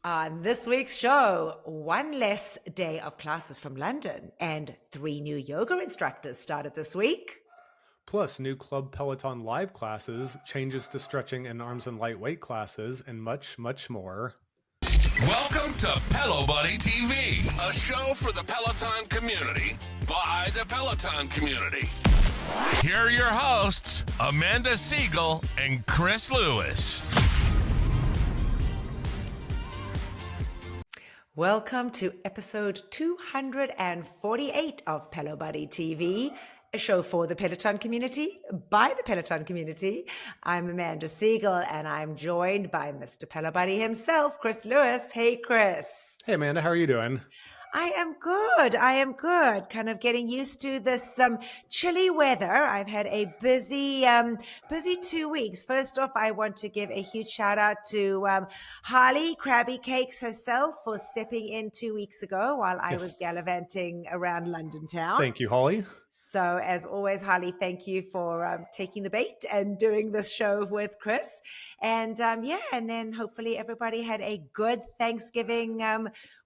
On this week's show, one less day of classes from London and 3 new yoga instructors started this week. Plus, new Club Peloton Live Classes, changes to stretching and arms and lightweight classes, and much, much more. Welcome to Pelo Buddy TV, a show for the Peloton community by the Peloton community. Here are your hosts, Amanda Siegel and Chris Lewis. Welcome to episode 248 of Pelo Buddy TV, a show for the Peloton community, by the Peloton community. I'm Amanda Siegel, and I'm joined by Mr. Pelo Buddy himself, Chris Lewis. Hey, Chris. Hey, Amanda, how are you doing? I am good. Kind of getting used to this chilly weather. I've had a busy 2 weeks. First off, I want to give a huge shout out to Harley Krabby Cakes herself for stepping in 2 weeks ago while I was gallivanting around London town. Thank you, Holly. So as always, Harley, thank you for taking the bait and doing this show with Chris. And and then hopefully everybody had a good Thanksgiving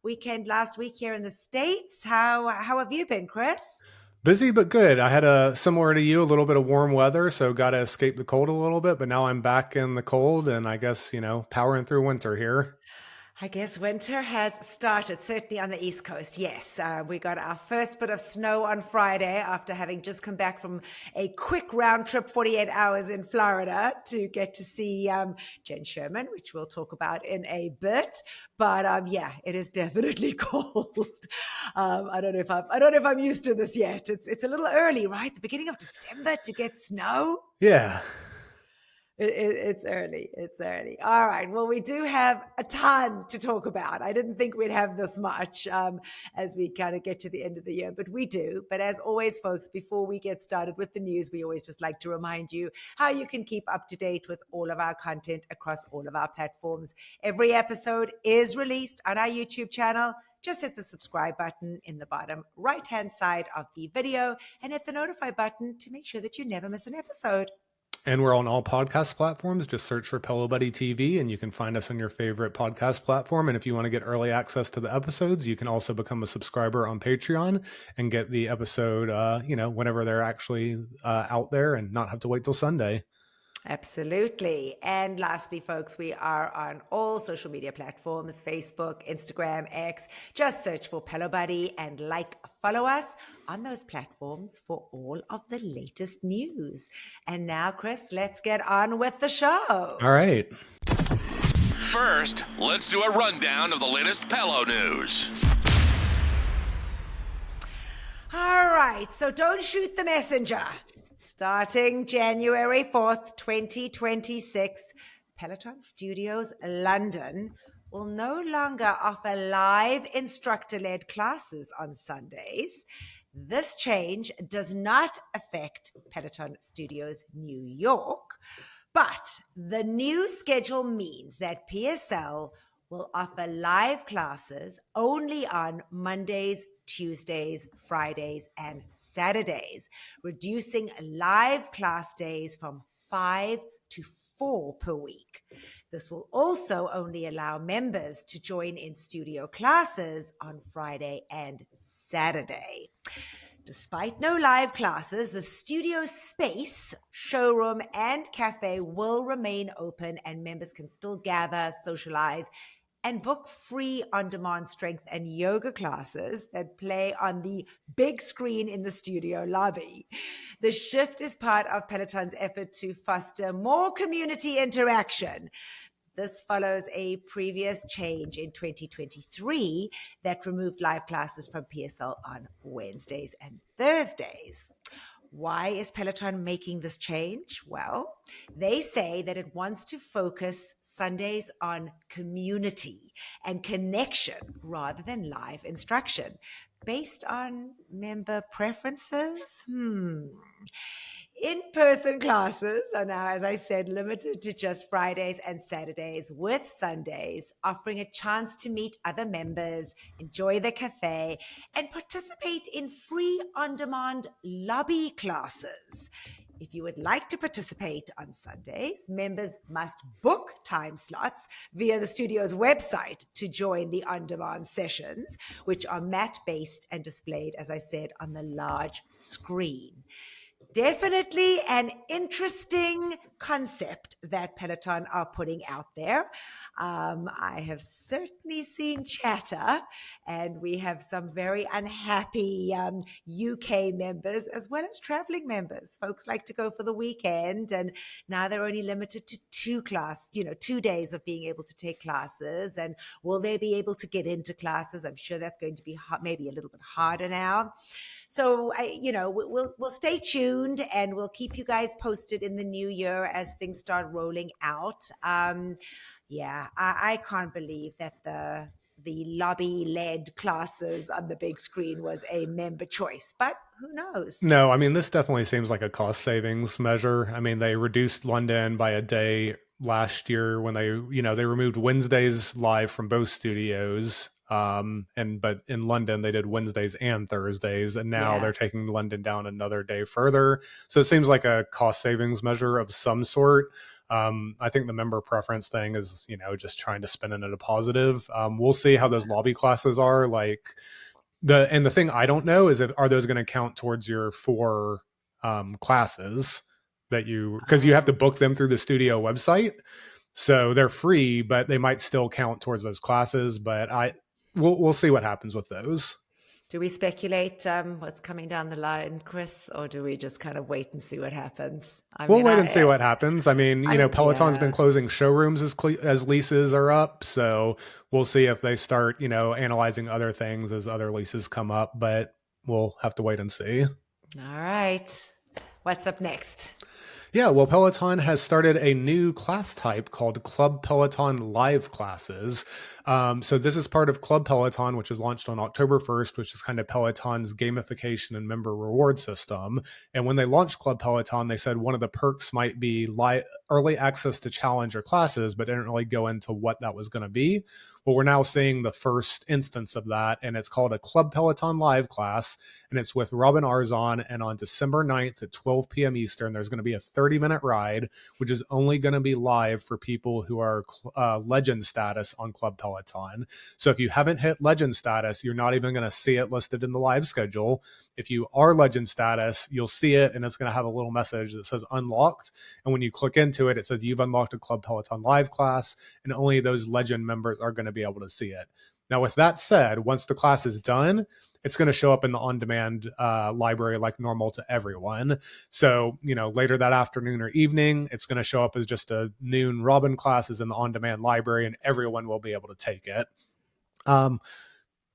weekend last week here in the States. How have you been, Chris? Busy but good. I had similar to you, a little bit of warm weather, so got to escape the cold a little bit. But now I'm back in the cold, and I guess powering through winter here. I guess winter has started, certainly on the East Coast. Yes, we got our first bit of snow on Friday after having just come back from a quick round trip, 48 hours in Florida to get to see Jen Sherman, which we'll talk about in a bit. But it is definitely cold. I don't know if I'm used to this yet. It's a little early, right? The beginning of December to get snow. Yeah. It's early. All right. Well, we do have a ton to talk about. I didn't think we'd have this much as we kind of get to the end of the year, but we do. But as always, folks, before we get started with the news, we always just like to remind you how you can keep up to date with all of our content across all of our platforms. Every episode is released on our YouTube channel. Just hit the subscribe button in the bottom right-hand side of the video and hit the notify button to make sure that you never miss an episode. And we're on all podcast platforms. Just search for Pelo Buddy TV, and you can find us on your favorite podcast platform. And if you want to get early access to the episodes, you can also become a subscriber on Patreon and get the episode, whenever they're actually out there, and not have to wait till Sunday. Absolutely. And lastly, folks, we are on all social media platforms, Facebook, Instagram, X. Just search for Pelo Buddy and follow us on those platforms for all of the latest news. And now, Chris, let's get on with the show. All right. First, let's do a rundown of the latest Pelo news. All right. So don't shoot the messenger. Starting January 4th, 2026, Peloton Studios London will no longer offer live instructor-led classes on Sundays. This change does not affect Peloton Studios New York, but the new schedule means that PSL will offer live classes only on Mondays, Tuesdays, Fridays, and Saturdays, reducing live class days from 5 to 4 per week. This will also only allow members to join in studio classes on Friday and Saturday. Despite no live classes, the studio space, showroom, and cafe will remain open, and members can still gather, socialize, and book free on-demand strength and yoga classes that play on the big screen in the studio lobby. The shift is part of Peloton's effort to foster more community interaction. This follows a previous change in 2023 that removed live classes from PSL on Wednesdays and Thursdays. Why is Peloton making this change? Well, they say that it wants to focus Sundays on community and connection rather than live instruction based on member preferences. In-person classes are now, as I said, limited to just Fridays and Saturdays, with Sundays offering a chance to meet other members, enjoy the cafe, and participate in free on-demand lobby classes. If you would like to participate on Sundays, members must book time slots via the studio's website to join the on-demand sessions, which are mat-based and displayed, as I said, on the large screen. Definitely an interesting concept that Peloton are putting out there. I have certainly seen chatter, and we have some very unhappy UK members as well as traveling members. Folks like to go for the weekend, and now they're only limited to 2 days of being able to take classes. And will they be able to get into classes? I'm sure that's going to be maybe a little bit harder now. So, we'll stay tuned, and we'll keep you guys posted in the new year as things start rolling out. I can't believe that the lobby-led classes on the big screen was a member choice, but who knows? No, I mean, this definitely seems like a cost savings measure. I mean, they reduced London by a day last year when they removed Wednesdays live from both studios. But in London they did Wednesdays and Thursdays, and now they're taking London down another day further. So it seems like a cost savings measure of some sort. I think the member preference thing is, just trying to spin it at a positive. We'll see how those lobby classes are. The thing I don't know is are those going to count towards your 4 classes because you have to book them through the studio website. So they're free, but they might still count towards those classes. But we'll see what happens with those. Do we speculate what's coming down the line, Chris, or do we just kind of wait and see what happens? We'll wait and see what happens. I mean, Peloton's been closing showrooms as leases are up. So we'll see if they start, analyzing other things as other leases come up, but we'll have to wait and see. All right. What's up next? Yeah, well, Peloton has started a new class type called Club Peloton Live Classes. So this is part of Club Peloton, which is launched on October 1st, which is kind of Peloton's gamification and member reward system. And when they launched Club Peloton, they said one of the perks might be early access to challenger classes, but didn't really go into what that was going to be. Well, we're now seeing the first instance of that, and it's called a Club Peloton Live class, and it's with Robin Arzon. And on December 9th at 12 p.m. Eastern, there's going to be a 30-minute ride, which is only going to be live for people who are legend status on Club Peloton. So if you haven't hit legend status, you're not even going to see it listed in the live schedule. If you are legend status, you'll see it, and it's going to have a little message that says unlocked. And when you click into it, it says you've unlocked a Club Peloton Live class, and only those legend members are going to be able to see it. Now, with that said, once the class is done, it's going to show up in the on-demand library like normal to everyone. So, later that afternoon or evening, it's going to show up as just a noon Robin classes in the on-demand library, and everyone will be able to take it.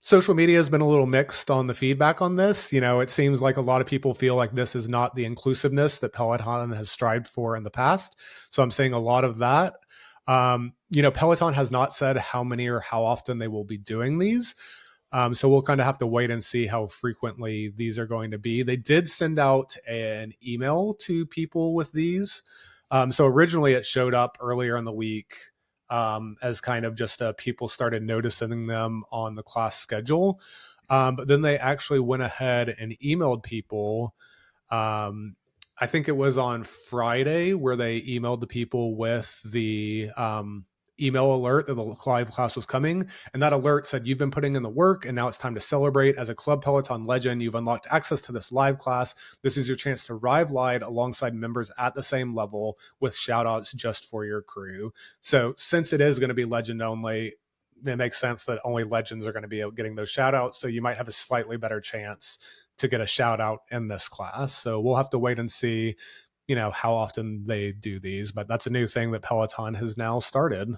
Social media has been a little mixed on the feedback on this. It seems like a lot of people feel like this is not the inclusiveness that Peloton has strived for in the past. So I'm seeing a lot of that. Peloton has not said how many or how often they will be doing these. So we'll kind of have to wait and see how frequently these are going to be. They did send out an email to people with these. So originally it showed up earlier in the week as kind of just people started noticing them on the class schedule. But then they actually went ahead and emailed people. I think it was on Friday where they emailed the people with the email alert that the live class was coming. And that alert said, you've been putting in the work and now it's time to celebrate. As a Club Peloton legend, you've unlocked access to this live class. This is your chance to ride live alongside members at the same level with shout outs just for your crew. So since it is going to be legend only, it makes sense that only legends are going to be getting those shout outs. So you might have a slightly better chance to get a shout out in this class. So we'll have to wait and see, how often they do these, but that's a new thing that Peloton has now started.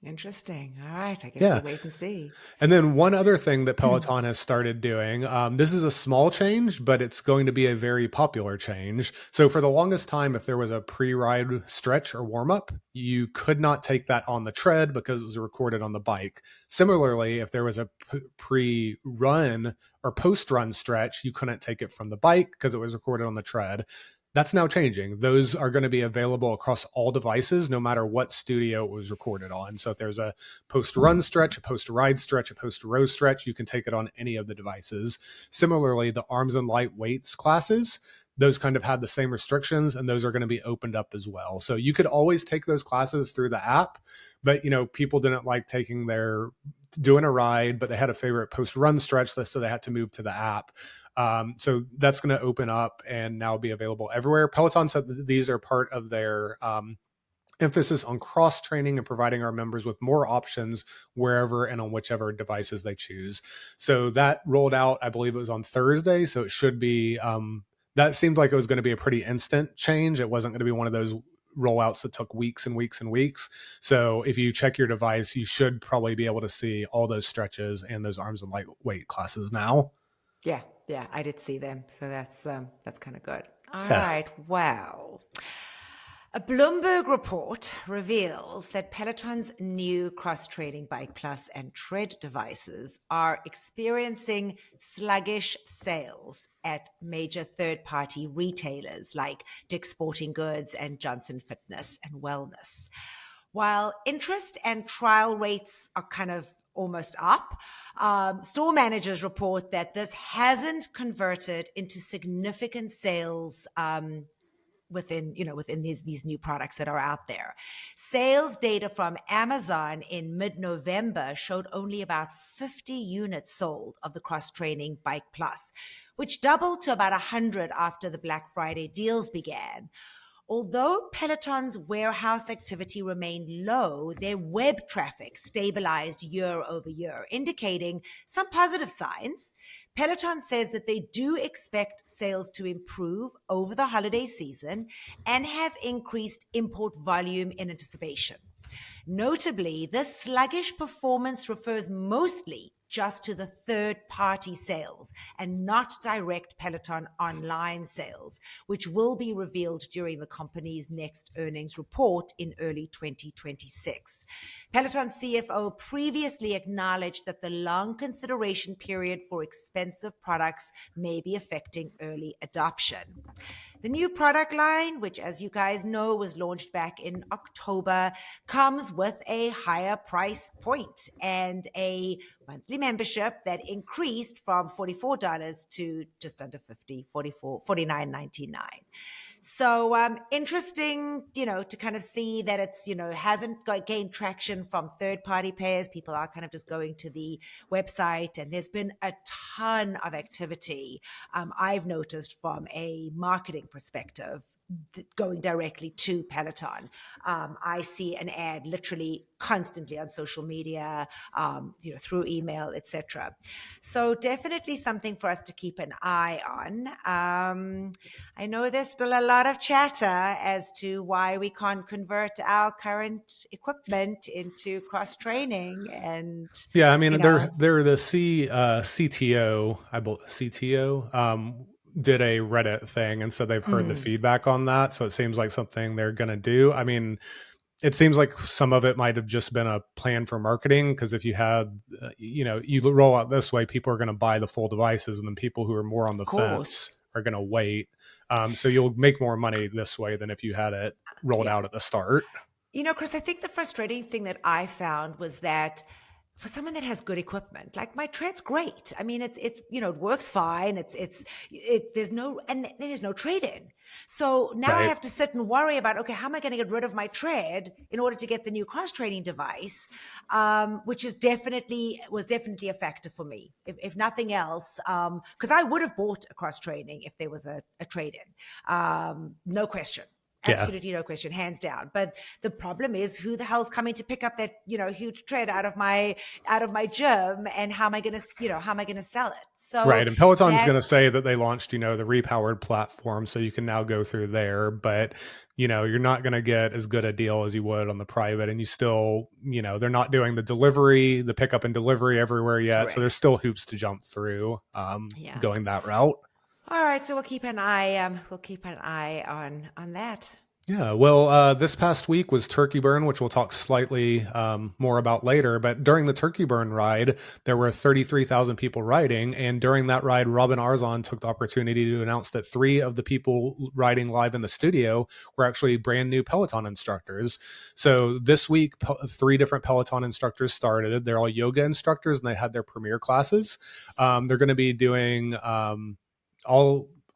Interesting. All right. I guess we'll wait and see. And then one other thing that Peloton has started doing, this is a small change, but it's going to be a very popular change. So for the longest time, if there was a pre-ride stretch or warm-up, you could not take that on the tread because it was recorded on the bike. Similarly, if there was a pre-run or post-run stretch, you couldn't take it from the bike because it was recorded on the tread. That's now changing. Those are going to be available across all devices, no matter what studio it was recorded on. So if there's a post-run stretch, a post-ride stretch, a post-row stretch, you can take it on any of the devices. Similarly, the arms and light weights classes, those kind of had the same restrictions, and those are going to be opened up as well. So you could always take those classes through the app, but people didn't like doing a ride, but they had a favorite post-run stretch, so they had to move to the app. So that's going to open up and now be available everywhere. Peloton said that these are part of their emphasis on cross-training and providing our members with more options wherever and on whichever devices they choose. So that rolled out, I believe it was on Thursday. So it should be, that seemed like it was going to be a pretty instant change. It wasn't going to be one of those rollouts that took weeks and weeks and weeks. So if you check your device, you should probably be able to see all those stretches and those arms and lightweight classes now. Yeah, I did see them. So that's kind of good. All right. Well, a Bloomberg report reveals that Peloton's new cross-training Bike Plus and Tread devices are experiencing sluggish sales at major third-party retailers like Dick's Sporting Goods and Johnson Fitness and Wellness. While interest and trial rates are kind of almost up, store managers report that this hasn't converted into significant sales within these new products that are out there. Sales data from Amazon in mid-November showed only about 50 units sold of the cross-training Bike Plus, which doubled to about 100 after the Black Friday deals began. Although Peloton's warehouse activity remained low, their web traffic stabilized year over year, indicating some positive signs. Peloton says that they do expect sales to improve over the holiday season and have increased import volume in anticipation. Notably, this sluggish performance refers mostly just to the third-party sales and not direct Peloton online sales, which will be revealed during the company's next earnings report in early 2026. Peloton CFO previously acknowledged that the long consideration period for expensive products may be affecting early adoption. The new product line, which as you guys know was launched back in October, comes with a higher price point and a monthly membership that increased from $44 to just under $50, $49.99. So interesting, to kind of see that it's, hasn't gained traction from third-party payers. People are kind of just going to the website, and there's been a ton of activity I've noticed from a marketing perspective going directly to Peloton. I see an ad literally constantly on social media, through email, etc. So definitely something for us to keep an eye on. I know there's still a lot of chatter as to why we can't convert our current equipment into cross training, and yeah, I mean they're the CTO, did a Reddit thing and said they've heard the feedback on that. So it seems like something they're going to do. I mean, it seems like some of it might have just been a plan for marketing, because if you had, you roll out this way, people are going to buy the full devices, and then people who are more on the fence are going to wait. So you'll make more money this way than if you had it rolled out at the start. Chris, I think the frustrating thing that I found was that for someone that has good equipment, like my Tread's great. I mean, it's it works fine. There's no trade-in. So now I have to sit and worry about, okay, how am I going to get rid of my Tread in order to get the new cross-training device, which was definitely a factor for me, if nothing else, because I would have bought a cross-training if there was a trade-in, no question. Absolutely no question, hands down. But the problem is, who the hell's coming to pick up that huge Tread out of my gym, and how am I going to sell it? So right, and Peloton's going to say that they launched the repowered platform, so you can now go through there, but you're not going to get as good a deal as you would on the private, and you still they're not doing the pickup and delivery everywhere yet. Correct. So there's still hoops to jump through going that route. All right, so we'll keep an eye on that. Yeah, well, this past week was Turkey Burn, which we'll talk slightly more about later. But during the Turkey Burn ride, there were 33,000 people riding. And during that ride, Robin Arzon took the opportunity to announce that 3 of the people riding live in the studio were actually brand new Peloton instructors. So this week, 3 different Peloton instructors started. They're all yoga instructors, and they had their premier classes. They're going to be doing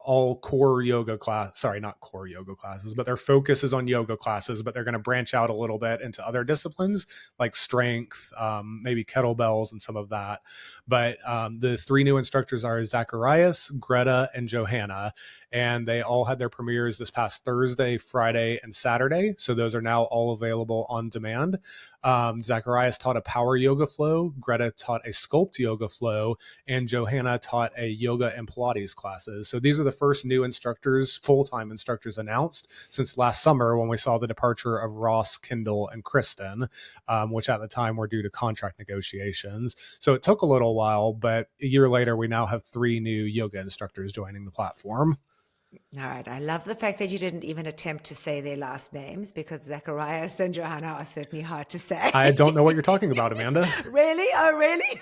all core yoga class, sorry, not core yoga classes, but their focus is on yoga classes, but they're going to branch out a little bit into other disciplines like strength, maybe kettlebells and some of that. But the 3 new instructors are Zacharias, Greta, and Johanna, and they all had their premieres this past Thursday, Friday, and Saturday. So those are now all available on demand. Zacharias taught a power yoga flow, Greta taught a sculpt yoga flow, and Johanna taught a yoga and Pilates classes. So these are the first new instructors, full-time instructors announced since last summer when we saw the departure of Ross, Kendall, and Kristen, which at the time were due to contract negotiations. So it took a little while, but a year later, we now have 3 new yoga instructors joining the platform. All right. I love the fact that you didn't even attempt to say their last names, because Zacharias and Johanna are certainly hard to say. I don't know what you're talking about, Amanda. Really? Oh, really?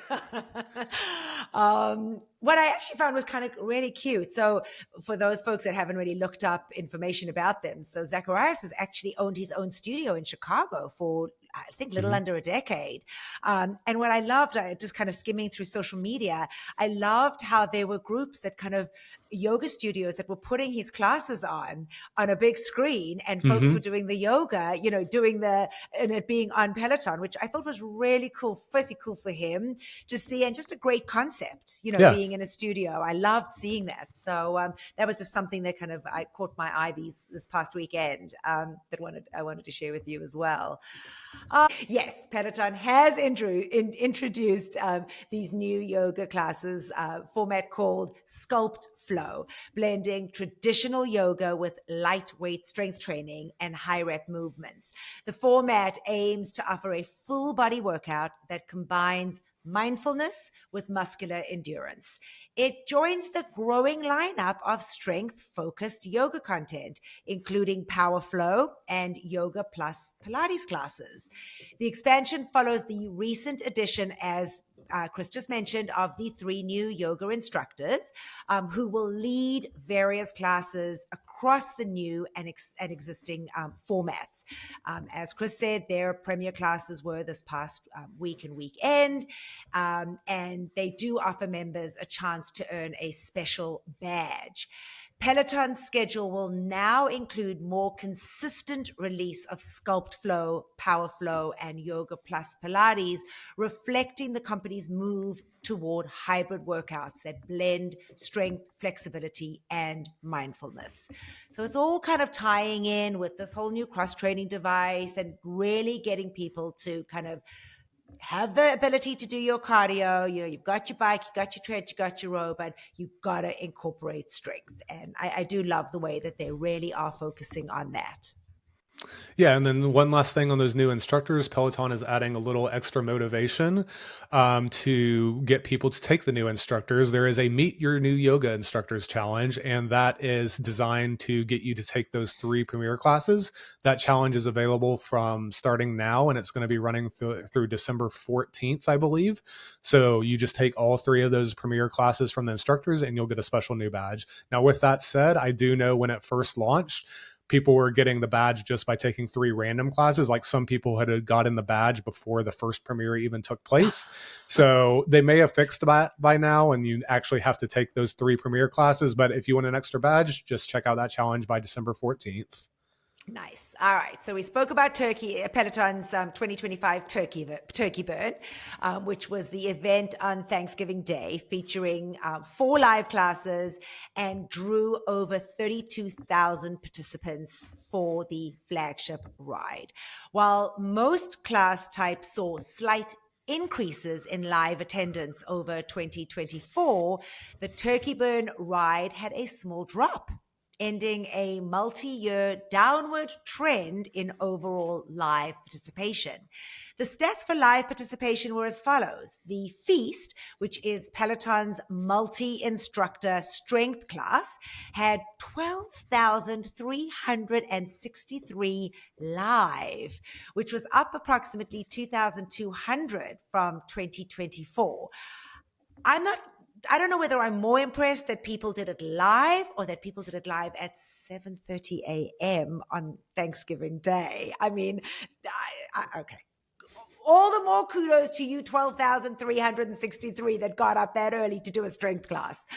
What I actually found was kind of really cute. So for those folks that haven't really looked up information about them, so Zacharias was actually owned his own studio in Chicago for, I think, little under a decade. And what I loved, just kind of skimming through social media, I loved how there were groups that kind of yoga studios that were putting his classes on a big screen, and folks were doing the yoga, and it being on Peloton, which I thought was really cool. Firstly, cool for him to see, and just a great concept, being in a studio. I loved seeing that. So that was just something that kind of caught my eye this past weekend, that I wanted to share with you as well. Yes, Peloton has introduced these new yoga classes format called Sculpt Flow, blending traditional yoga with lightweight strength training and high rep movements. The format aims to offer a full body workout that combines mindfulness with muscular endurance. It joins the growing lineup of strength-focused yoga content, including Power Flow and Yoga Plus Pilates classes. The expansion follows the recent addition, as Chris just mentioned, of the 3 new yoga instructors who will lead various classes across the new and existing formats. As Chris said, their premier classes were this past week and weekend, and they do offer members a chance to earn a special badge. Peloton's schedule will now include more consistent release of Sculpt Flow, Power Flow, and Yoga Plus Pilates, reflecting the company's move toward hybrid workouts that blend strength, flexibility, and mindfulness. So it's all kind of tying in with this whole new cross-training device and really getting people to kind of have the ability to do your cardio. You've got your bike, you got your tread, you got your row, but you got to incorporate strength. And I do love the way that they really are focusing on that. Yeah, and then one last thing on those new instructors, Peloton is adding a little extra motivation to get people to take the new instructors. There is a Meet Your New Yoga Instructors Challenge, and that is designed to get you to take those 3 premier classes. That challenge is available from starting now, and it's going to be running through December 14th, I believe. So you just take all 3 of those premier classes from the instructors, and you'll get a special new badge. Now, with that said, I do know when it first launched, people were getting the badge just by taking 3 random classes. Like some people had gotten the badge before the first premiere even took place. So they may have fixed that by now, and you actually have to take those 3 premiere classes. But if you want an extra badge, just check out that challenge by December 14th. Nice. All right. So we spoke about Peloton's 2025 Turkey Burn, which was the event on Thanksgiving Day, featuring 4 live classes and drew over 32,000 participants for the flagship ride. While most class types saw slight increases in live attendance over 2024, the Turkey Burn ride had a small drop, ending a multi-year downward trend in overall live participation. The stats for live participation were as follows. The Feast, which is Peloton's multi-instructor strength class, had 12,363 live, which was up approximately 2,200 from 2024. I don't know whether I'm more impressed that people did it live or that people did it live at 7:30 a.m. on Thanksgiving Day. I mean, okay. All the more kudos to you 12,363 that got up that early to do a strength class.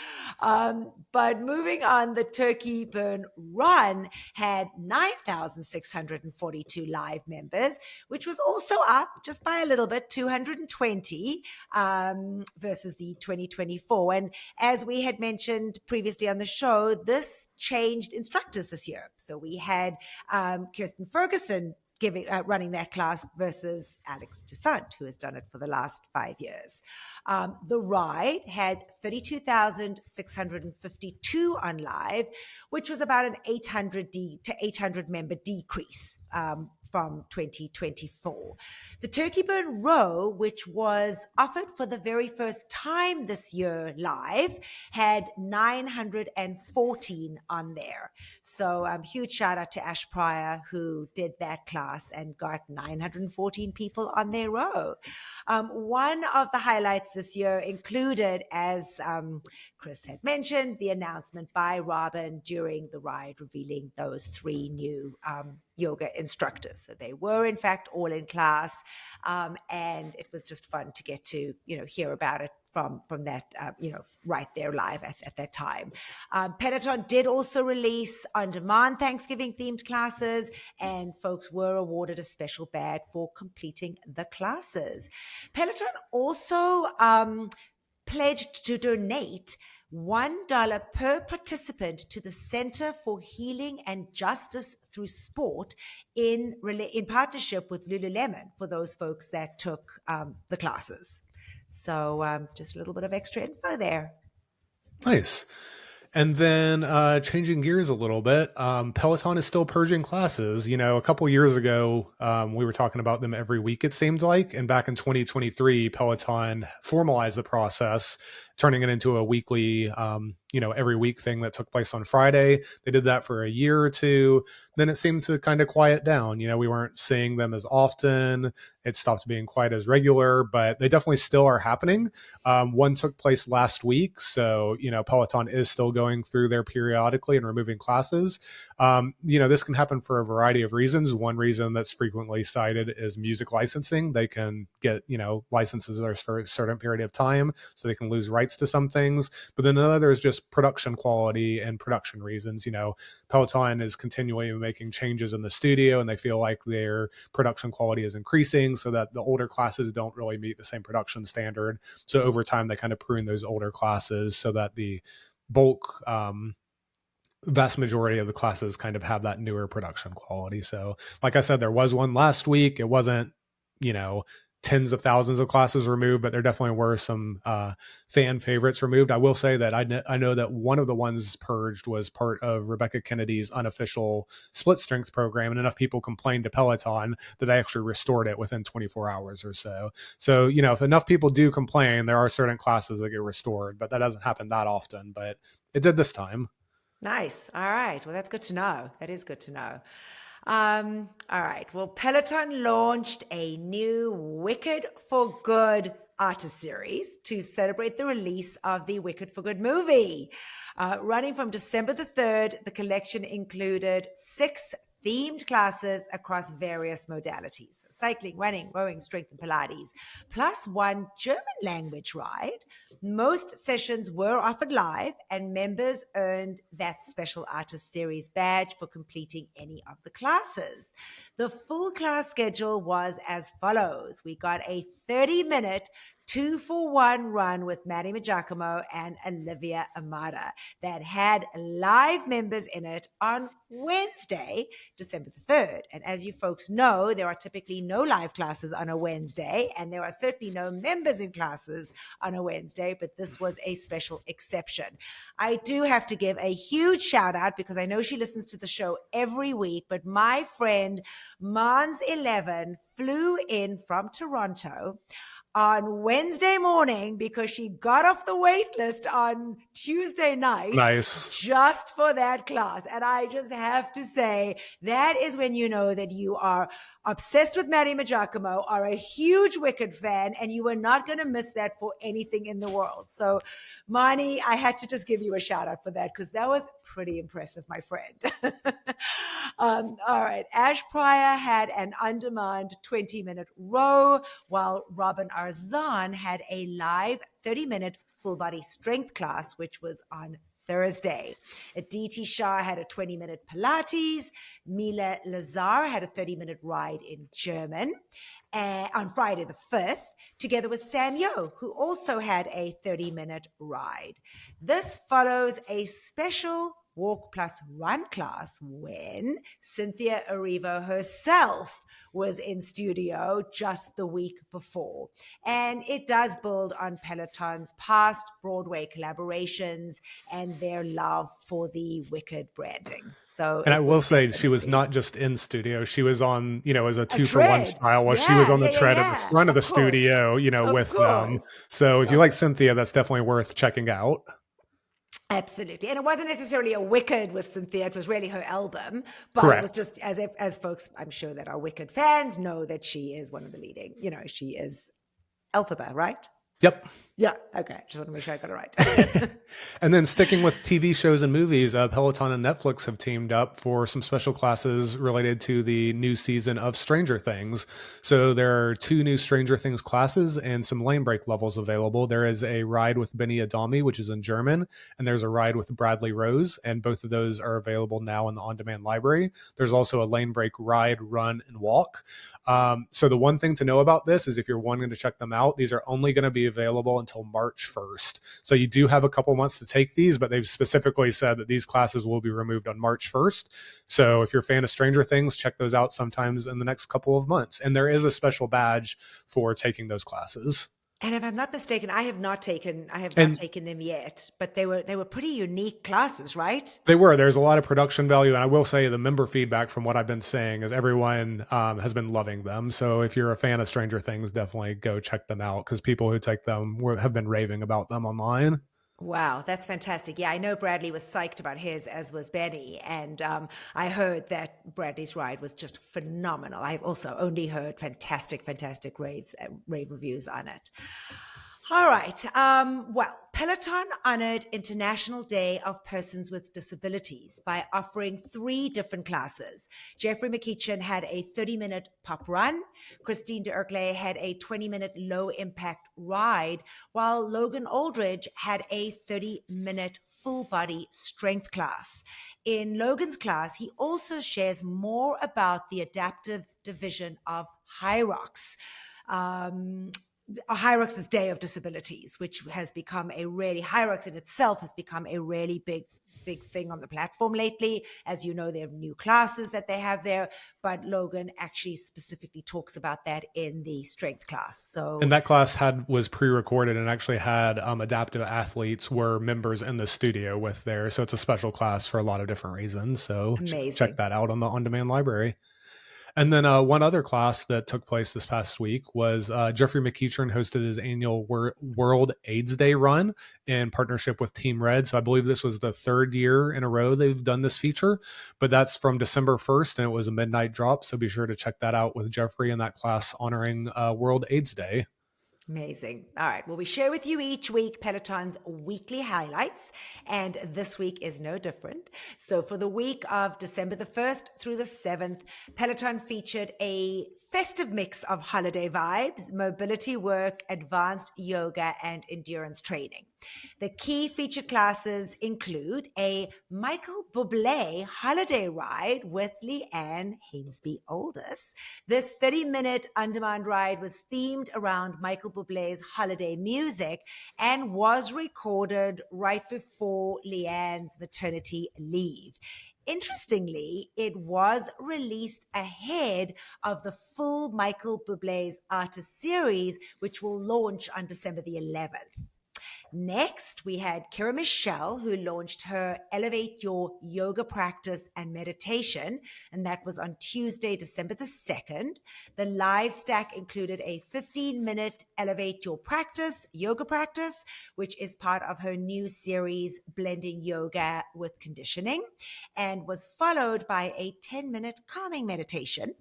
But moving on, the Turkey Burn Run had 9,642 live members, which was also up just by a little bit, 220 versus the 2024. And as we had mentioned previously on the show, this changed instructors this year. So we had Kirsten Ferguson running that class versus Alex Toussaint, who has done it for the last 5 years. The Ride had 32,652 on live, which was about an 800 member decrease from 2024. The Turkey Burn Row, which was offered for the very first time this year live, had 914 on there. So huge shout out to Ash Pryor, who did that class and got 914 people on their row. One of the highlights this year included, as Chris had mentioned, the announcement by Robin during the ride revealing those 3 new yoga instructors. So they were in fact all in class, and it was just fun to get to hear about it from that right there live at that time. Peloton did also release on-demand Thanksgiving themed classes, and folks were awarded a special bag for completing the classes. Peloton also pledged to donate $1 per participant to the Center for Healing and Justice Through Sport in partnership with Lululemon for those folks that took the classes. So just a little bit of extra info there. Nice. And then changing gears a little bit, Peloton is still purging classes. A couple years ago, we were talking about them every week, it seemed like. And back in 2023, Peloton formalized the process, turning it into a weekly, every week thing that took place on Friday. They did that for a year or two. Then it seemed to kind of quiet down. We weren't seeing them as often. It stopped being quite as regular, but they definitely still are happening. One took place last week. So, Peloton is still going through there periodically and removing classes. This can happen for a variety of reasons. One reason that's frequently cited is music licensing. They can get, licenses for a certain period of time, so they can lose rights to some things. But then another is just production quality and production reasons. Peloton is continually making changes in the studio, and they feel like their production quality is increasing so that the older classes don't really meet the same production standard. So over time, they kind of prune those older classes so that the bulk vast majority of the classes kind of have that newer production quality. So like I said, there was one last week. It wasn't, tens of thousands of classes removed, but there definitely were some fan favorites removed. I will say that I know that one of the ones purged was part of Rebecca Kennedy's Unofficial split strength program, and enough people complained to Peloton that they actually restored it within 24 hours or so. So, if enough people do complain, there are certain classes that get restored, but that doesn't happen that often, but it did this time. Nice. All right. Well, that's good to know. That is good to know. All right. Well, Peloton launched a new Wicked for Good artist series to celebrate the release of the Wicked for Good movie. Running from December the 3rd, the collection included 6 themed classes across various modalities: cycling, running, rowing, strength, and Pilates, plus 1 German language ride. Most sessions were offered live, and members earned that special artist series badge for completing any of the classes. The full class schedule was as follows. We got a 30-minute 2-for-1 run with Maddie Giacomo and Olivia Amada that had live members in it on Wednesday, December the 3rd. And as you folks know, there are typically no live classes on a Wednesday, and there are certainly no members in classes on a Wednesday, but this was a special exception. I do have to give a huge shout out because I know she listens to the show every week, but my friend Mons11 flew in from Toronto on Wednesday morning because she got off the wait list on Tuesday night. Nice. Just for that class. And I just have to say, that is when you know that you are obsessed with Maddie Giacomo, are a huge Wicked fan, and you are not going to miss that for anything in the world. So, Mani, I had to just give you a shout out for that because that was pretty impressive, my friend. All right. Ash Pryor had an on-demand 20-minute row, while Robin Arzan had a live 30-minute full body strength class, which was on Thursday. Aditi Shah had a 20-minute Pilates. Mila Lazar had a 30-minute ride in German on Friday the 5th, together with Sam Yo, who also had a 30-minute ride. This follows a special walk plus run class when Cynthia Erivo herself was in studio just the week before. And it does build on Peloton's past Broadway collaborations and their love for the Wicked branding. So, and I will say she was not just in studio. She was on, as a 2-for-1 style while she was on the tread at the front of the studio, with them. So if you like Cynthia, that's definitely worth checking out. Absolutely. And it wasn't necessarily a Wicked with Cynthia. It was really her album. But Correct. It was just as folks, I'm sure that our Wicked fans know that she is one of the leading, she is Elphaba, right? Yep. Yeah. Okay. Just want to make sure I got it right. And then sticking with TV shows and movies, Peloton and Netflix have teamed up for some special classes related to the new season of Stranger Things. So there are 2 new Stranger Things classes and some lane break levels available. There is a ride with Benny Adami, which is in German, and there's a ride with Bradley Rose, and both of those are available now in the on-demand library. There's also a lane break ride, run, and walk. So the one thing to know about this is if you're wanting to check them out, these are only going to be available until March 1st. So you do have a couple months to take these, but they've specifically said that these classes will be removed on March 1st. So if you're a fan of Stranger Things, check those out sometimes in the next couple of months. And there is a special badge for taking those classes. And if I'm not mistaken, I have not taken them yet, but they were pretty unique classes, right? They were. There's a lot of production value, and I will say the member feedback from what I've been saying is everyone has been loving them. So if you're a fan of Stranger Things, definitely go check them out because people who take them have been raving about them online. Wow, that's fantastic. Yeah, I know Bradley was psyched about his, as was Benny. And I heard that Bradley's ride was just phenomenal. I've also only heard fantastic rave reviews on it. All right. Well, Peloton honored International Day of Persons with Disabilities by offering 3 different classes. Jeffrey McEachin had a 30-minute pop run. Christine d'Erclay had a 20-minute low-impact ride, while Logan Aldridge had a 30-minute full-body strength class. In Logan's class, he also shares more about the adaptive division of Hyrox. Hyrox's Day of Disabilities, which has become Hyrox in itself has become a really big thing on the platform lately. As you know, they have new classes that they have there, but Logan actually specifically talks about that in the strength class. And that class was pre-recorded and actually had adaptive athletes were members in the studio with there. So it's a special class for a lot of different reasons. So check that out on the on-demand library. And then one other class that took place this past week was Jeffrey McEachin hosted his annual World AIDS Day run in partnership with Team Red. So I believe this was the 3rd year in a row they've done this feature, but that's from December 1st and it was a midnight drop. So be sure to check that out with Jeffrey in that class honoring World AIDS Day. Amazing. All right. Well, we share with you each week Peloton's weekly highlights, and this week is no different. So for the week of December the 1st through the 7th, Peloton featured a festive mix of holiday vibes, mobility work, advanced yoga, and endurance training. The key featured classes include a Michael Bublé holiday ride with Leanne Hainsby Aldous. This 30-minute on-demand ride was themed around Michael Bublé's holiday music and was recorded right before Leanne's maternity leave. Interestingly, it was released ahead of the full Michael Bublé's Artist series, which will launch on December the 11th. Next, we had Kira Michelle, who launched her Elevate Your Yoga Practice and Meditation, and that was on Tuesday, December the 2nd. The live stack included a 15-minute Elevate Your Practice, yoga practice, which is part of her new series, Blending Yoga with Conditioning, and was followed by a 10-minute calming meditation.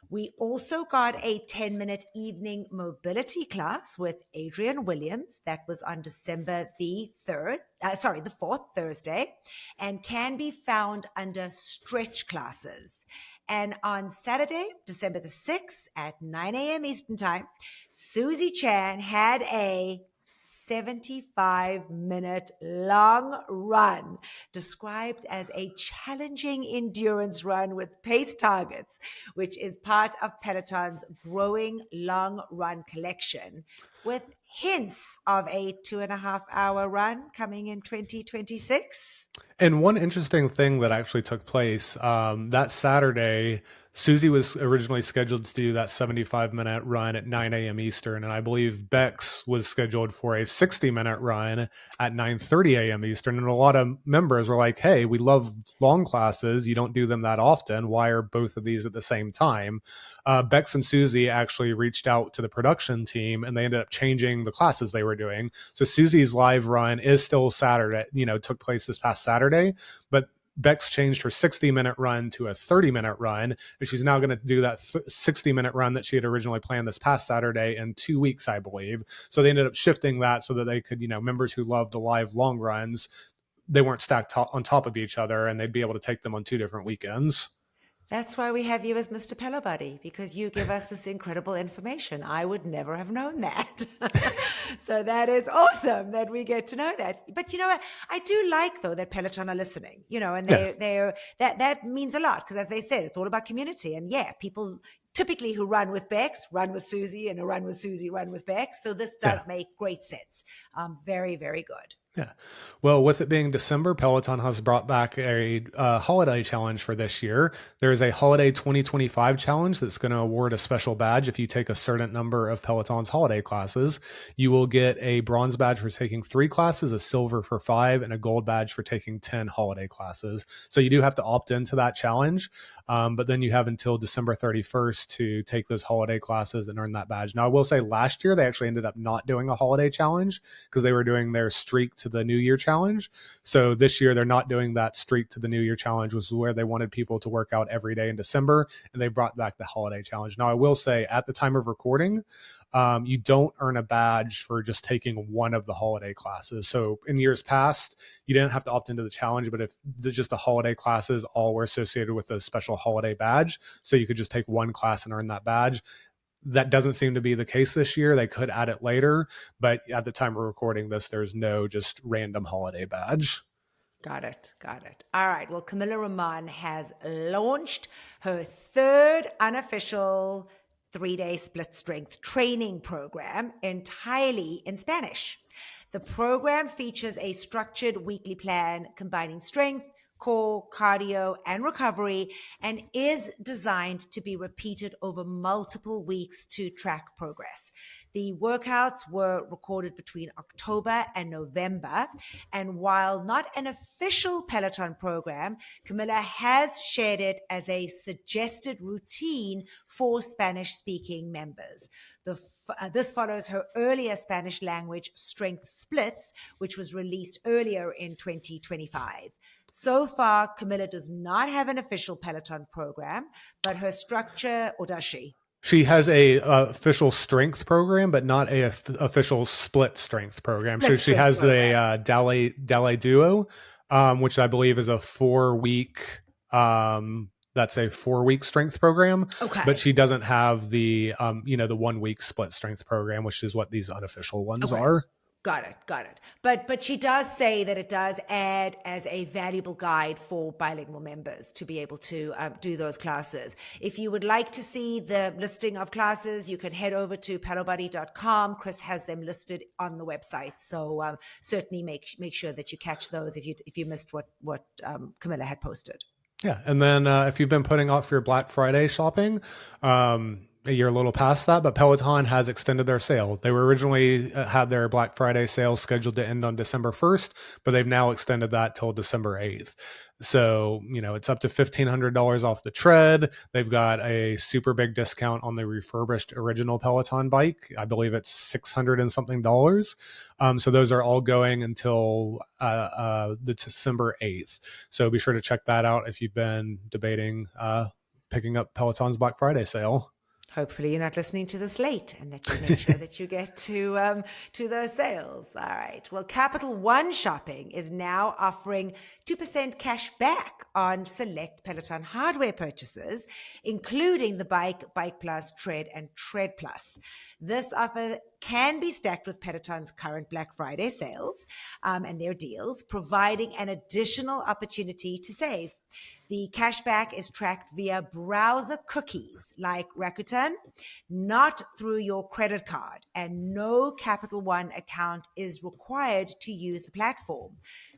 We also got a 10-minute evening mobility class with Adrian Williams. That was on December the 4th, Thursday, and can be found under stretch classes. And on Saturday, December the 6th at 9 a.m. Eastern Time, Susie Chan had a 75-minute long run described as a challenging endurance run with pace targets, which is part of Peloton's growing long run collection, with hints of a 2.5-hour run coming in 2026. And one interesting thing that actually took place that Saturday, Susie was originally scheduled to do that 75-minute run at 9 a.m. Eastern, and I believe Bex was scheduled for a 60-minute run at 9:30 a.m. Eastern. And a lot of members were like, hey, we love long classes. You don't do them that often. Why are both of these at the same time? Bex and Susie actually reached out to the production team, and they ended up changing the classes they were doing. So Susie's live run is still Saturday, took place this past Saturday, but Bex changed her 60-minute run to a 30-minute run, and she's now going to do that 60-minute run that she had originally planned this past Saturday in 2 weeks, I believe. So they ended up shifting that so that they could, members who love the live long runs, they weren't stacked on top of each other, and they'd be able to take them on 2 different weekends. That's why we have you as Mr. Pelo Buddy, because you give us this incredible information. I would never have known that. So that is awesome that we get to know that. But you know what? I do like, though, that Peloton are listening, and that means a lot, because as they said, it's all about community. And people typically who run with Bex, run with Susie, and who run with Susie, run with Bex. So this does make great sense. Very, very good. Yeah. Well, with it being December, Peloton has brought back a holiday challenge for this year. There's a holiday 2025 challenge that's going to award a special badge if you take a certain number of Peloton's holiday classes. You will get a bronze badge for taking 3 classes, a silver for 5, and a gold badge for taking 10 holiday classes. So you do have to opt into that challenge, but then you have until December 31st to take those holiday classes and earn that badge. Now, I will say last year, they actually ended up not doing a holiday challenge because they were doing their streak to the New Year challenge. So this year they're not doing that streak to the New Year challenge, which was where they wanted people to work out every day in December, and they brought back the holiday challenge. Now, I will say at the time of recording, you don't earn a badge for just taking one of the holiday classes. So in years past, you didn't have to opt into the challenge, but if just the holiday classes all were associated with a special holiday badge, so you could just take one class and earn that badge. That doesn't seem to be the case this year. They could add it later, but at the time we're recording this, there's no just random holiday badge. Got it. All right. Well, Camilla Roman has launched her 3rd unofficial 3-day split strength training program entirely in Spanish. The program features a structured weekly plan combining strength, core, cardio, and recovery, and is designed to be repeated over multiple weeks to track progress. The workouts were recorded between October and November, and while not an official Peloton program, Camilla has shared it as a suggested routine for Spanish-speaking members. This follows her earlier Spanish language strength splits, which was released earlier in 2025. So far, Camilla does not have an official Peloton program, but her structure, or does she? She has a official strength program, but not a official split strength program. So she has the Dalle Duo, which I believe is a 4-week. That's a 4-week strength program. Okay. But she doesn't have the the 1-week split strength program, which is what these unofficial ones are. Got it. But she does say that it does add as a valuable guide for bilingual members to be able to do those classes. If you would like to see the listing of classes, you can head over to pelobuddy.com. Chris has them listed on the website, so certainly make sure that you catch those if you missed what Camilla had posted. Yeah, and then if you've been putting off your Black Friday shopping, you're a little past that, but Peloton has extended their sale. They were originally had their Black Friday sale scheduled to end on December 1st, but they've now extended that till December 8th. So, it's up to $1,500 off the tread. They've got a super big discount on the refurbished original Peloton bike. I believe it's $600 and something. So those are all going until the December 8th. So be sure to check that out if you've been debating picking up Peloton's Black Friday sale. Hopefully you're not listening to this late and that you make sure that you get to those sales. All right. Well, Capital One Shopping is now offering 2% cash back on select Peloton hardware purchases, including the Bike Plus, Tread, and Tread Plus. This offer can be stacked with Peloton's current Black Friday sales and their deals, providing an additional opportunity to save. The cashback is tracked via browser cookies like Rakuten, not through your credit card, and no Capital One account is required to use the platform.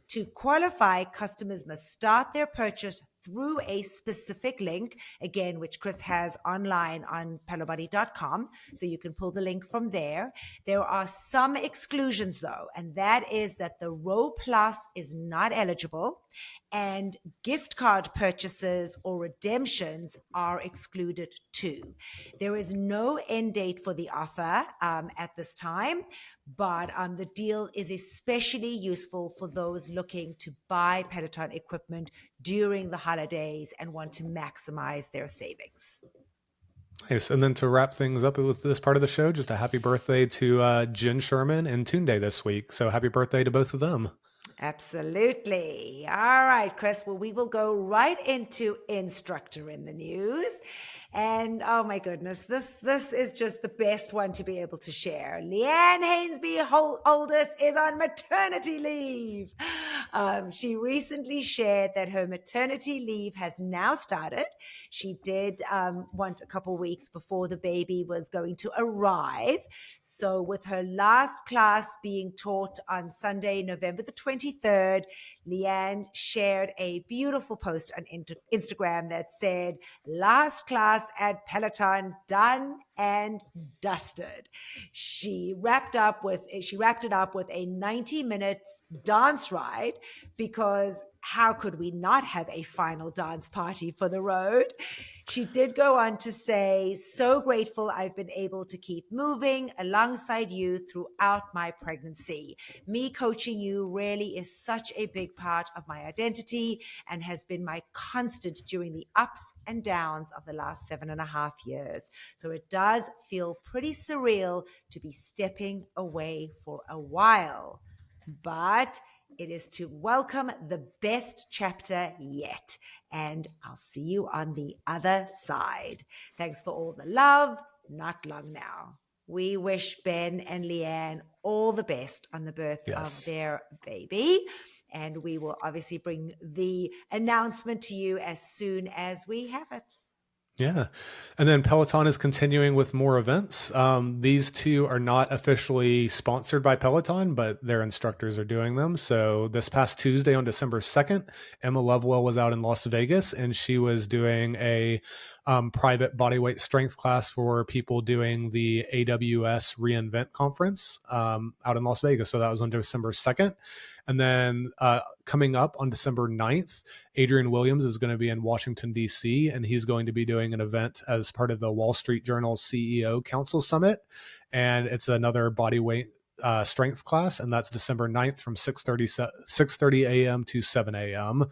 To qualify, customers must start their purchase through a specific link, again, which Chris has online on pelobuddy.com, so you can pull the link from there. There are some exclusions, though, and that is that the Row Plus is not eligible, and gift card purchases or redemptions are excluded too. There is no end date for the offer at this time, but the deal is especially useful for those looking to buy Peloton equipment during the holidays and want to maximize their savings. Nice. And then to wrap things up with this part of the show, just a happy birthday to Jen Sherman and Tune Day this week. So happy birthday to both of them. Absolutely. All right, Chris. Well, we will go right into Instructor in the News. And oh my goodness, this is just the best one to be able to share. Leanne Hainsby Oldest is on maternity leave. She recently shared that her maternity leave has now started. She did want a couple weeks before the baby was going to arrive. So with her last class being taught on Sunday, November the 23rd, Leanne shared a beautiful post on Instagram that said, "Last class at Peloton done and dusted." She wrapped it up with a 90 minutes dance ride, because how could we not have a final dance party for the road? She did go on to say, "So grateful I've been able to keep moving alongside you throughout my pregnancy. Me coaching you really is such a big part of my identity and has been my constant during the ups and downs of the last 7.5 years. So it does feel pretty surreal to be stepping away for a while. But it is to welcome the best chapter yet. And I'll see you on the other side. Thanks for all the love. Not long now." We wish Ben and Leanne all the best on the birth of their baby. And we will obviously bring the announcement to you as soon as we have it. Yeah. And then Peloton is continuing with more events. These two are not officially sponsored by Peloton, but their instructors are doing them. So this past Tuesday on December 2nd, Emma Lovewell was out in Las Vegas, and she was doing a private bodyweight strength class for people doing the AWS reInvent conference out in Las Vegas. So that was on December 2nd. And then coming up on December 9th, Adrian Williams is going to be in Washington, D.C., and he's going to be doing an event as part of the Wall Street Journal CEO Council Summit. And it's another bodyweight strength class, and that's December 9th from 6:30 a.m. to 7 a.m.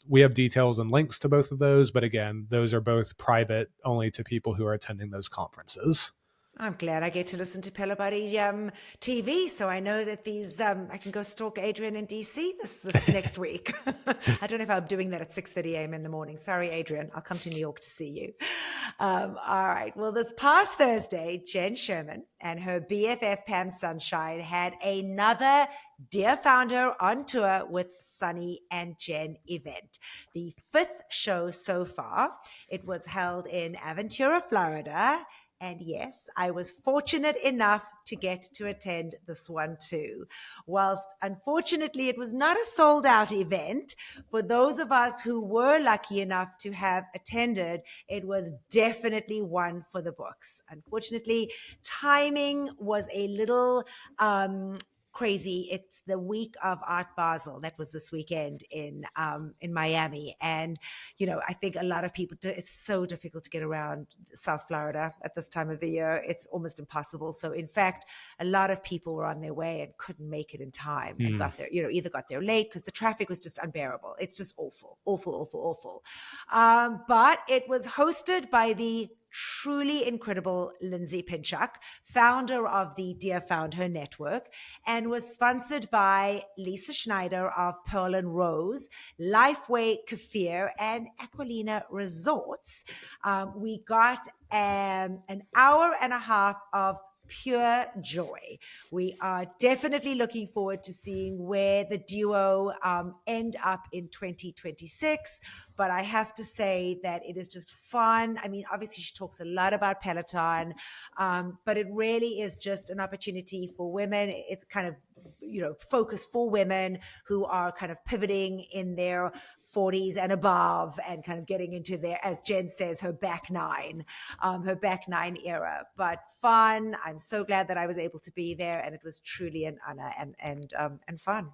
We have details and links to both of those, but again, those are both private only to people who are attending those conferences. I'm glad I get to listen to Pelo Buddy TV, so I know that I can go stalk Adrian in DC this next week. I don't know if I'm doing that at 6:30 a.m. in the morning. Sorry, Adrian. I'll come to New York to see you. All right. Well, this past Thursday, Jen Sherman and her BFF Pam Sunshine had another Dear Founder on Tour with Sunny and Jen event. The 5th show so far. It was held in Aventura, Florida. And yes, I was fortunate enough to get to attend this one too. Whilst unfortunately it was not a sold out event, for those of us who were lucky enough to have attended, it was definitely one for the books. Unfortunately, timing was a little crazy. It's the week of Art Basel. That was this weekend in Miami. And, I think a lot of people it's so difficult to get around South Florida at this time of the year. It's almost impossible. So in fact, a lot of people were on their way and couldn't make it in time and got there, either got there late because the traffic was just unbearable. It's just awful. But it was hosted by the truly incredible Lindsay Pinchuk, founder of the Dear Found Her network, and was sponsored by Lisa Schneider of Pearl and Rose, Lifeway Kefir, and Aquilina Resorts. We got an hour and a half of pure joy. We are definitely looking forward to seeing where the duo end up in 2026. But I have to say that it is just fun. I mean, obviously she talks a lot about Peloton, but it really is just an opportunity for women. It's kind of, focused for women who are kind of pivoting in their 40s and above and kind of getting into their, as Jen says, her back nine era. But fun. I'm so glad that I was able to be there, and it was truly an honor and fun.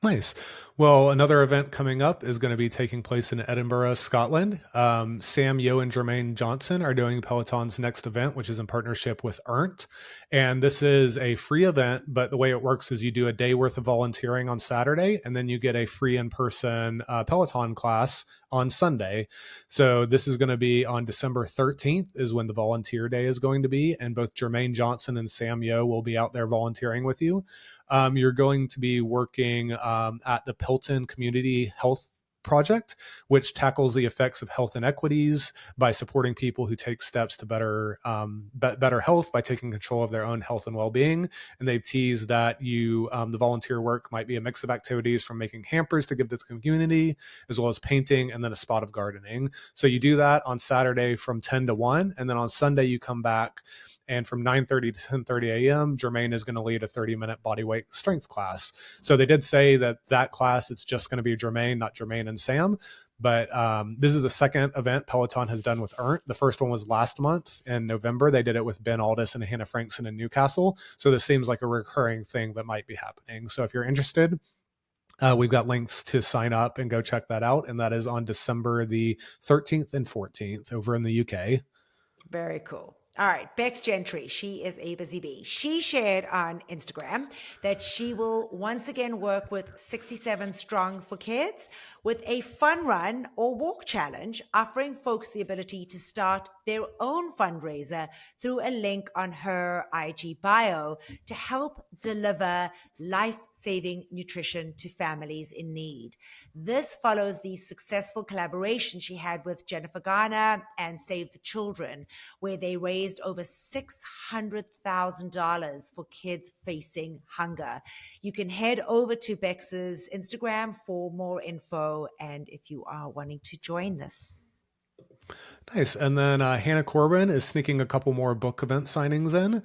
Nice. Well, another event coming up is going to be taking place in Edinburgh, Scotland. Sam Yo and Jermaine Johnson are doing Peloton's next event, which is in partnership with Earnt. And this is a free event, but the way it works is you do a day worth of volunteering on Saturday, and then you get a free in-person Peloton class on Sunday. So this is going to be on December 13th is when the volunteer day is going to be. And both Jermaine Johnson and Sam Yo will be out there volunteering with you. You're going to be working at the Peloton Community Health Project, which tackles the effects of health inequities by supporting people who take steps to better health by taking control of their own health and well-being. And they've teased that the volunteer work might be a mix of activities from making hampers to give to the community, as well as painting and then a spot of gardening. So you do that on Saturday from 10 to 1, and then on Sunday you come back. And from 9:30 to 10:30 a.m., Jermaine is going to lead a 30-minute bodyweight strength class. So they did say that class, it's just going to be Jermaine, not Jermaine and Sam. But this is the second event Peloton has done with Earnt. The first one was last month in November. They did it with Ben Aldis and Hannah Frankson in Newcastle. So this seems like a recurring thing that might be happening. So if you're interested, we've got links to sign up and go check that out. And that is on December the 13th and 14th over in the UK. Very cool. All right, Bex Gentry, she is a busy bee. She shared on Instagram that she will once again work with 67 Strong for Kids with a fun run or walk challenge, offering folks the ability to start their own fundraiser through a link on her IG bio to help deliver life-saving nutrition to families in need. This follows the successful collaboration she had with Jennifer Garner and Save the Children, where they raised over $600,000 for kids facing hunger. You can head over to Bex's Instagram for more info and if you are wanting to join this. Nice. And then Hannah Corbin is sneaking a couple more book event signings in.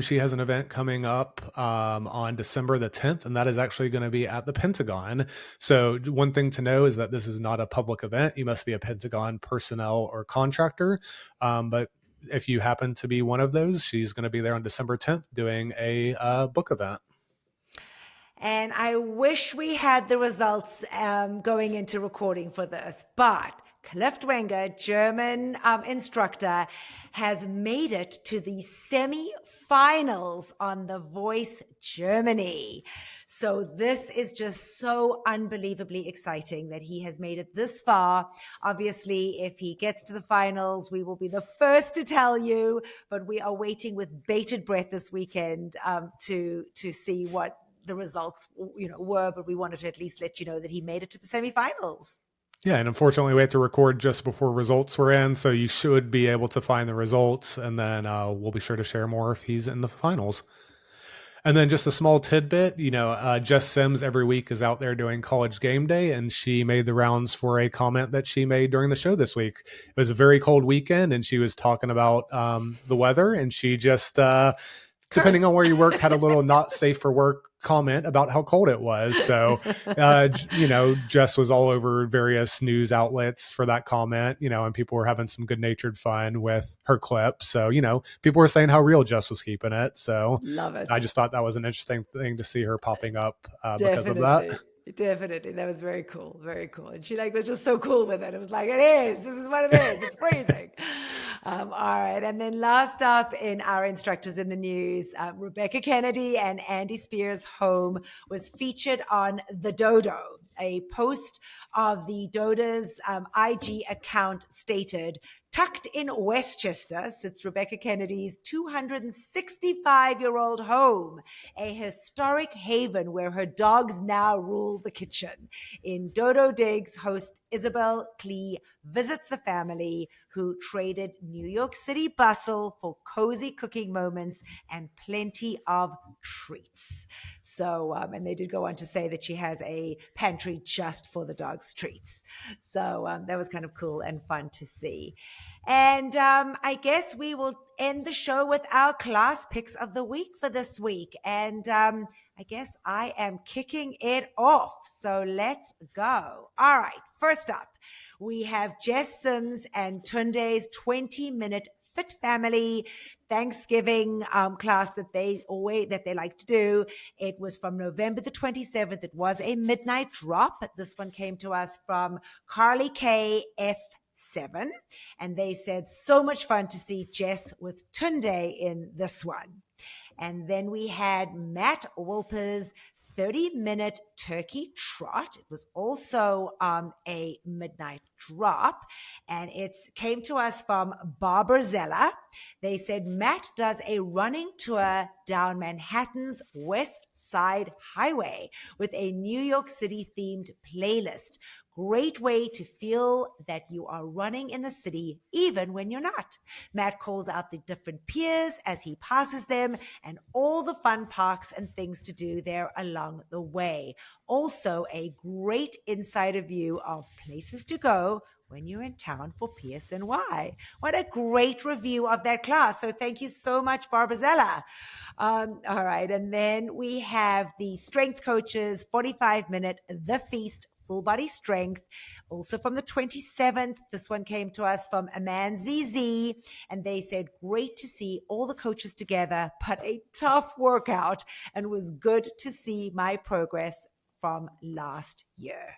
She has an event coming up on December the 10th, and that is actually going to be at the Pentagon. So one thing to know is that this is not a public event. You must be a Pentagon personnel or contractor. But if you happen to be one of those, she's going to be there on December 10th doing a book event. And I wish we had the results going into recording for this, but Cliff Wenger, German instructor, has made it to the semi-finals on The Voice Germany. So this is just so unbelievably exciting that he has made it this far. Obviously, if he gets to the finals, we will be the first to tell you, but we are waiting with bated breath this weekend to see what the results were, but we wanted to at least let you know that he made it to the semifinals. Yeah, and unfortunately, we had to record just before results were in, so you should be able to find the results, and then we'll be sure to share more if he's in the finals. And then just a small tidbit, Jess Sims every week is out there doing College Game Day, and she made the rounds for a comment that she made during the show this week. It was a very cold weekend, and she was talking about the weather, and she just, depending on where you work, had a little not safe for work comment about how cold it was. So, Jess was all over various news outlets for that comment, and people were having some good natured fun with her clip. So, people were saying how real Jess was keeping it. So love it. I just thought that was an interesting thing to see her popping up because of that. Definitely. That was very cool. Very cool. And she was just so cool with it. It was like, it is. This is what it is. It's freezing. All right. And then last up in our instructors in the news, Rebecca Kennedy and Andy Spears' home was featured on The Dodo. A post of the Dodo's IG account stated, tucked in Westchester sits Rebecca Kennedy's 265-year-old home, a historic haven where her dogs now rule the kitchen. In Dodo Digs, host Isabel Klee visits the family who traded New York City bustle for cozy cooking moments and plenty of treats. So, and they did go on to say that she has a pantry just for the dogs' treats. So that was kind of cool and fun to see. And I guess we will end the show with our class picks of the week for this week. And I guess I am kicking it off. So let's go. All right. First up, we have Jess Sims and Tunde's 20-minute Fit Family Thanksgiving class that they like to do. It was from November the 27th. It was a midnight drop. This one came to us from Carly K. F7, and they said so much fun to see Jess with Tunde in this one. And then we had Matt Wolper's 30-minute turkey trot. It was also a midnight drop, and it came to us from Barbara Zella. They said Matt does a running tour down Manhattan's West Side Highway with a New York City themed playlist. Great way to feel that you are running in the city, even when you're not. Matt calls out the different piers as he passes them and all the fun parks and things to do there along the way. Also, a great insider view of places to go when you're in town for PSNY. What a great review of that class. So thank you so much, Barbazella. All right. And then we have the Strength Coaches 45-minute The Feast Full Body Strength, also from the 27th. This one came to us from Aman ZZ, and they said, great to see all the coaches together, but a tough workout, and was good to see my progress from last year.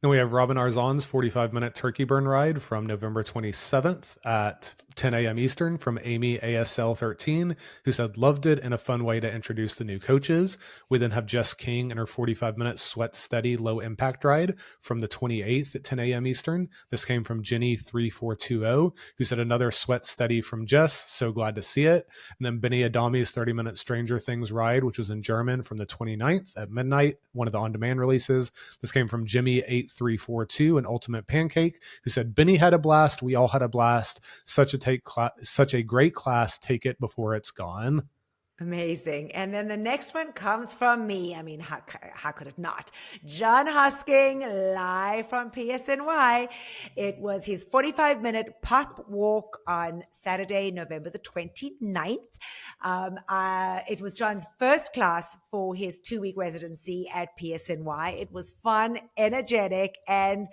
Then we have Robin Arzon's 45-minute turkey burn ride from November 27th at 10 a.m. Eastern from Amy ASL 13, who said, loved it and a fun way to introduce the new coaches. We then have Jess King and her 45-minute sweat steady low impact ride from the 28th at 10 a.m. Eastern. This came from Jenny 3420, who said another sweat steady from Jess. So glad to see it. And then Benny Adami's 30-minute Stranger Things ride, which was in German, from the 29th at midnight, one of the on-demand releases. This came from Jimmy 8342 and Ultimate Pancake, who said Benny had a blast. We all had a blast. Such a great class. Take it before it's gone. Amazing. And then the next one comes from me. I mean, how could it not? John Husking, live from PSNY. It was his 45-minute pop walk on Saturday, November the 29th. It was John's first class for his 2-week residency at PSNY. It was fun, energetic, and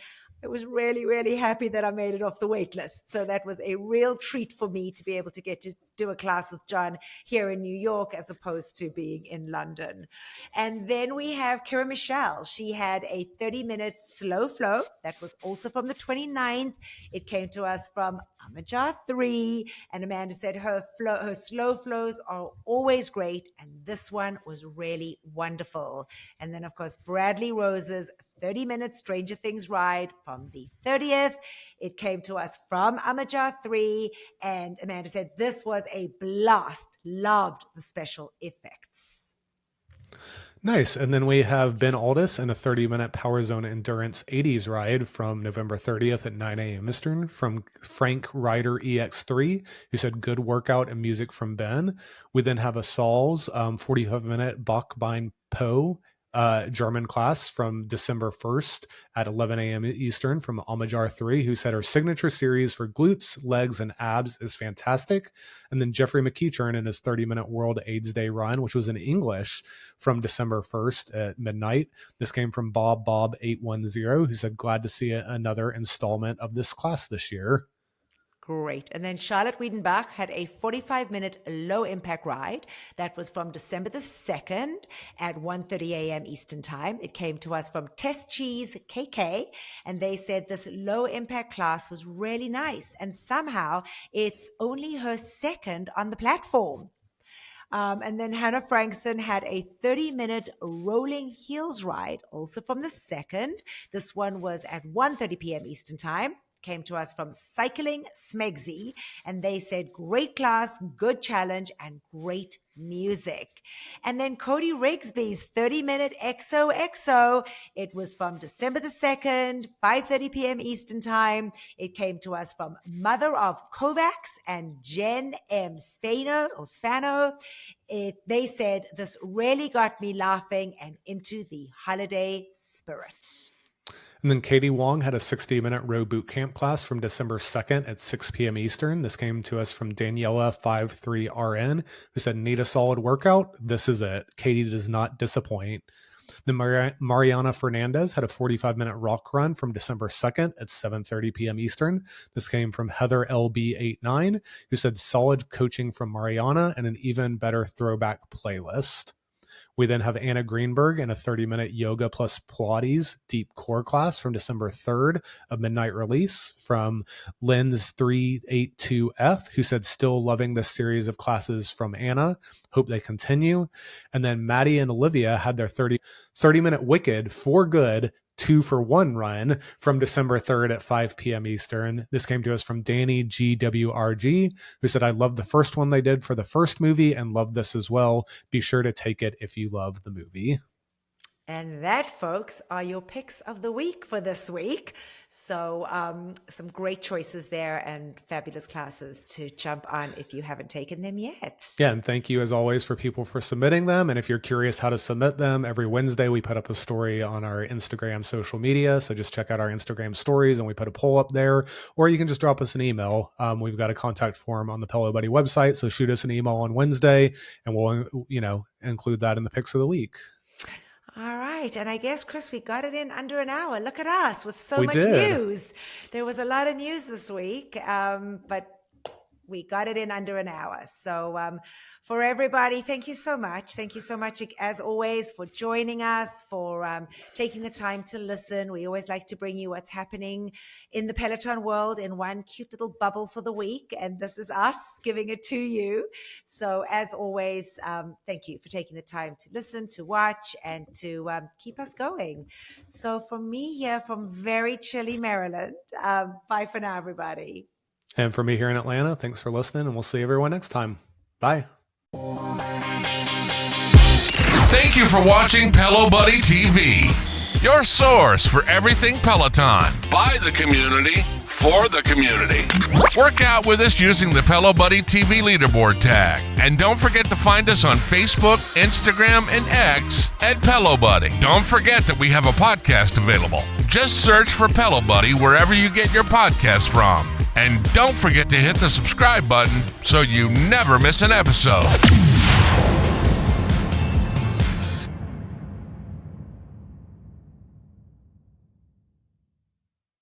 I was really, really happy that I made it off the wait list. So that was a real treat for me to be able to get to do a class with John here in New York as opposed to being in London. And then we have Kira Michelle. She had a 30-minute slow flow that was also from the 29th. It came to us from Amajar 3, and Amanda said her slow flows are always great, and this one was really wonderful. And then, of course, Bradley Rose's 30-minute Stranger Things ride from the 30th. It came to us from Amajar 3, and Amanda said this was a blast. Loved the special effects. Nice. And then we have Ben Aldis and a 30-minute Power Zone Endurance 80s ride from November 30th at 9 a.m. Eastern from Frank Ryder EX3, who said good workout and music from Ben. We then have a Saul's 45-minute Bachbein Po German class from December 1st at 11 a.m. Eastern from Amajar 3, who said her signature series for glutes, legs, and abs is fantastic. And then Jeffrey McEachern in his 30-minute World AIDS Day run, which was in English from December 1st at midnight. This came from Bob810, who said glad to see another installment of this class this year. Great. And then Charlotte Wiedenbach had a 45-minute low-impact ride that was from December the 2nd at 1:30 a.m. Eastern Time. It came to us from Test Cheese KK, and they said this low-impact class was really nice, and somehow it's only her second on the platform. And then Hannah Frankson had a 30-minute rolling heels ride, also from the 2nd. This one was at 1:30 p.m. Eastern Time. Came to us from Cycling Smegsy, and they said great class, good challenge, and great music. And then Cody Rigsby's 30-minute XOXO, it was from December the 2nd, 5:30 p.m. Eastern Time. It came to us from Mother of Kovacs and Jen M. Spano. They said this really got me laughing and into the holiday spirit. And then Katie Wong had a 60-minute row boot camp class from December 2nd at 6 p.m. Eastern. This came to us from Daniela53RN, who said, need a solid workout? This is it. Katie does not disappoint. Then Mariana Fernandez had a 45-minute rock run from December 2nd at 7:30 p.m. Eastern. This came from Heather LB89, who said solid coaching from Mariana and an even better throwback playlist. We then have Anna Greenberg in a 30-minute yoga plus Pilates deep core class from December 3rd, a midnight release from Lens382F, who said still loving this series of classes from Anna. Hope they continue. And then Maddie and Olivia had their 30-minute Wicked for Good 2-for-1 run from December 3rd at 5 p.m. Eastern. This came to us from Danny GWRG, who said, I love the first one they did for the first movie and love this as well. Be sure to take it if you love the movie. And that, folks, are your picks of the week for this week. So some great choices there and fabulous classes to jump on if you haven't taken them yet. Yeah, and thank you as always for people for submitting them. And if you're curious how to submit them, every Wednesday we put up a story on our Instagram social media. So just check out our Instagram stories and we put a poll up there, or you can just drop us an email. We've got a contact form on the Pelo Buddy website. So shoot us an email on Wednesday and we'll, include that in the picks of the week. All right. And I guess, Chris, we got it in under an hour. Look at us with so much did. news. There was a lot of news this week, but we got it in under an hour. So for everybody, thank you so much. Thank you so much, as always, for joining us, for taking the time to listen. We always like to bring you what's happening in the Peloton world in one cute little bubble for the week. And this is us giving it to you. So as always, thank you for taking the time to listen, to watch, and to keep us going. So from me here from very chilly Maryland, bye for now, everybody. And for me here in Atlanta, thanks for listening, and we'll see everyone next time. Bye. Thank you for watching Pelo Buddy TV, your source for everything Peloton, by the community, for the community. Work out with us using the Pelo Buddy TV leaderboard tag. And don't forget to find us on Facebook, Instagram, and X at Pelo Buddy. Don't forget that we have a podcast available. Just search for Pelo Buddy wherever you get your podcasts from. And don't forget to hit the subscribe button so you never miss an episode.